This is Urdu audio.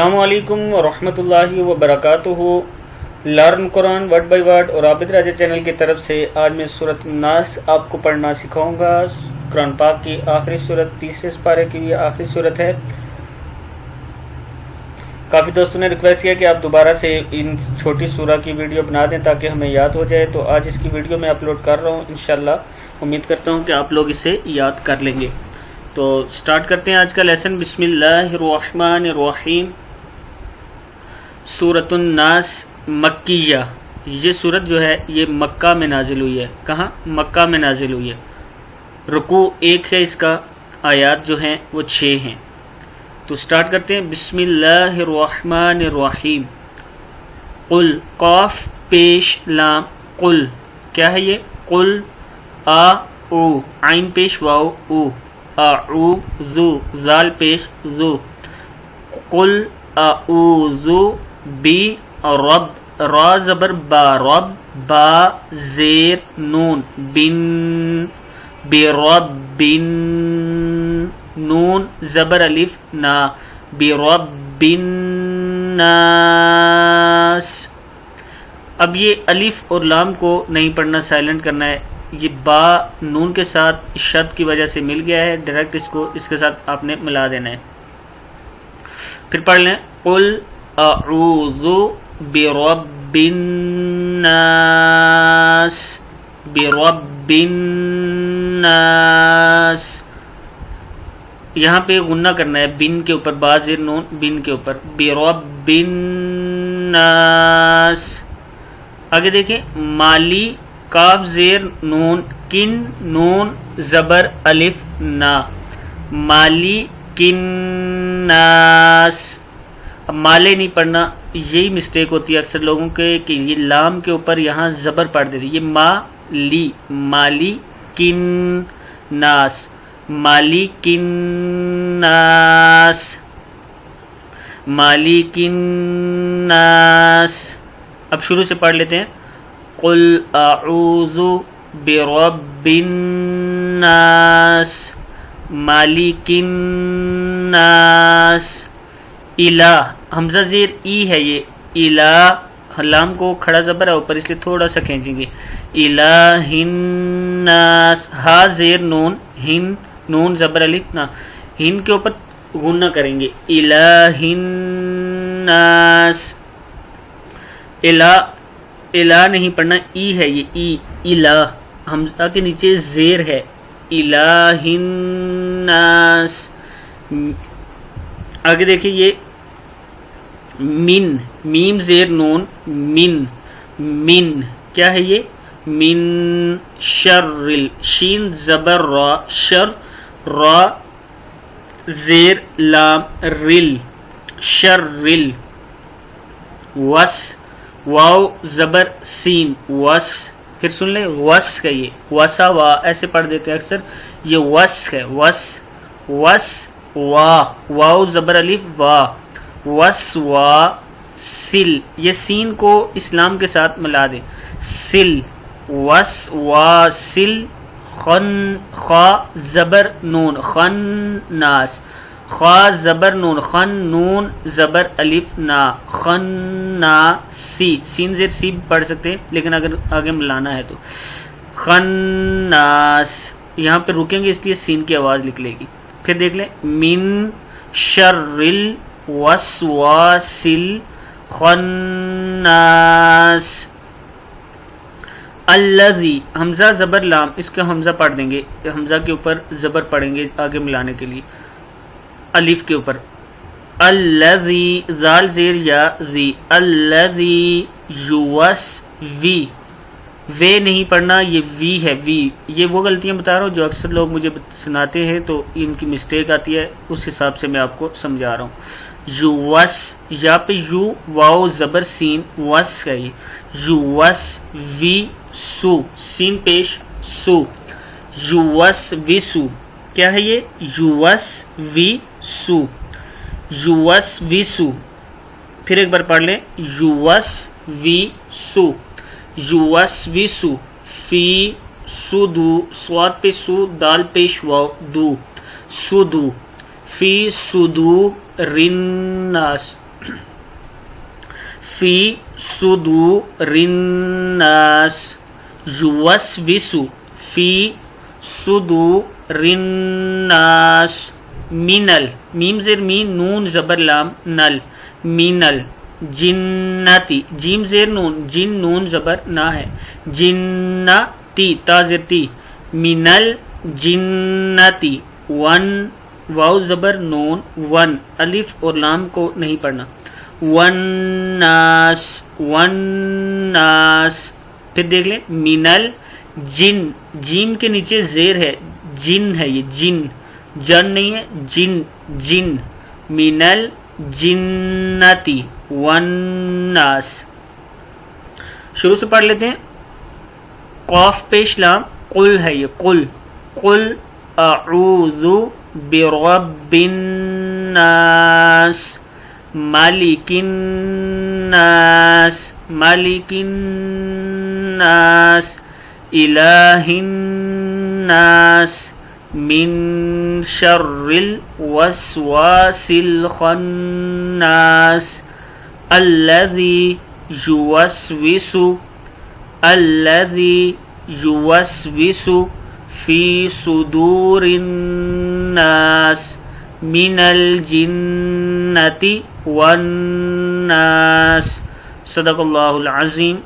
السلام علیکم ورحمۃ اللہ وبرکاتہ۔ Learn Quran word by word اور عابد راجہ چینل کی طرف سے آج میں سورۃ الناس آپ کو پڑھنا سکھاؤں گا۔ قرآن پاک کی آخری سورت، تیسرے سپارے کی بھی آخری سورت ہے۔ کافی دوستوں نے ریکویسٹ کیا کہ آپ دوبارہ سے ان چھوٹی سورہ کی ویڈیو بنا دیں تاکہ ہمیں یاد ہو جائے، تو آج اس کی ویڈیو میں اپلوڈ کر رہا ہوں۔ انشاءاللہ امید کرتا ہوں کہ آپ لوگ اسے یاد کر لیں گے۔ تو سٹارٹ کرتے ہیں آج کا لیسن۔ بسم اللہ الرحمن الرحیم۔ سورۃ الناس مکیہ، یہ سورت جو ہے یہ مکہ میں نازل ہوئی ہے۔ کہاں؟ مکہ میں نازل ہوئی ہے۔ رکوع 1 ہے اس کا، آیات جو ہیں وہ 6 ہیں۔ تو سٹارٹ کرتے ہیں۔ بسم اللہ الرحمن الرحیم۔ قل، قاف پیش لام، قل کیا ہے یہ؟ قل آ او، عین پیش واو او، اعوذ ذال پیش ذو، قل اعوذ بی رب، را زبر با، رب با زیر نون، بن برب، نون زبر الف نا، برب الناس۔ اب یہ الف اور لام کو نہیں پڑھنا، سائلنٹ کرنا ہے۔ یہ با نون کے ساتھ شد کی وجہ سے مل گیا ہے، ڈائریکٹ اس کو اس کے ساتھ آپ نے ملا دینا ہے۔ پھر پڑھ لیں، قل اعوذ برب الناس، برب الناس۔ یہاں پہ غنہ کرنا ہے، بن کے اوپر، با زیر نون، بن کے اوپر، برب الناس۔ آگے دیکھیں، مالی کاف زیر نون، کن نون زبر الف نا، مالی کن ناس۔ اب مالے نہیں پڑھنا، یہی مسٹیک ہوتی ہے اکثر لوگوں کے کہ یہ لام کے اوپر یہاں زبر پڑھ دیتے، یہ مالی، مالی کن ناس، مالی کن ناس، مالی کن ناس۔ اب شروع سے پڑھ لیتے ہیں۔ قل اعوذ برب الناس، مالک الناس، الہ حمزہ زیر ای ہے، یہ الہ لام کو کھڑا زبر ہے اوپر، اس لیے تھوڑا سا کھینچیں گے، الہ الناس، ہا زیر نون، ہن نون زبر الف نا، ہن کے اوپر غنہ کریں گے، الہ الناس۔ الہ الہ نہیں پڑھنا، ای ہے یہ، ای الہ حمزہ کے نیچے زیر ہے، الہ الناس۔ آگے دیکھیں، یہ من، میم زیر نون، من، من کیا ہے یہ؟ من شر، شین زبر را، شر را زیر لام رل، شر رل، وس واو زبر سین، وس، پھر سن لیں وس کا، یہ وسا وا ایسے پڑھ دیتے ہیں اکثر، یہ وس ہے، وس وس وا، واو زبر الف وا، وس وا سل، یہ سین کو اسلام کے ساتھ ملا دیں، سل، وس وا سل، خن خا زبر نون، خن ناس، خا زبر نون، خن نون زبر الف نا، خن نا سی، سین زیر سی پڑھ سکتے ہیں لیکن اگر آگے ملانا ہے تو خناس، یہاں پہ رکیں گے اس لیے سین کی آواز نکلے گی۔ پھر دیکھ لیں، من شر الوسواس الخناس، الذی حمزہ زبر لام، اس کا حمزہ پڑھ دیں گے، حمزہ کے اوپر زبر پڑھیں گے آگے ملانے کے لیے، الف کے اوپر، الذی ذال زیر یا ذی، الذی یوس وی، وے نہیں پڑھنا، یہ وی ہے، وی۔ یہ وہ غلطیاں بتا رہا ہوں جو اکثر لوگ مجھے سناتے ہیں تو ان کی مسٹیک آتی ہے، اس حساب سے میں آپ کو سمجھا رہا ہوں۔ یوس، یا پہ یو واو زبر سین، وس کا یہ، یوس وی سو، سین پیش سو، یوس وی سو، کیا ہے یہ؟ یوس وی سو، یوس وی سو۔ پھر ایک بار پڑھ لیں، یوس وی سو، یوس وی سو، فی سودو، سواد پہ سو، دال پیش واو دو، سودو، فی صدور الناس، فی صدور الناس یوسوس فی صدور الناس منل میم زیر مین نون زبر لام نل منل جنتی جیم زیر نون جن نون زبر نہ ہے جنتی تا زیر تی منل جنتی ون واو زبر نون ون الف اور لام کو نہیں پڑھنا والناس والناس پھر دیکھ لیں منل جن جیم کے نیچے زیر ہے جن ہے یہ جن جن نہیں ہے جن جن منل جنتی والناس شروع سے پڑھ لیتے ہیں قاف پیش لام قل ہے یہ قل قل اعوذ برب الناس مالک الناس مالک الناس الہ الناس من شر الوسواس الخناس الذي يوسوس في صدور الناس من الجنة والناس صدق اللہ العظیم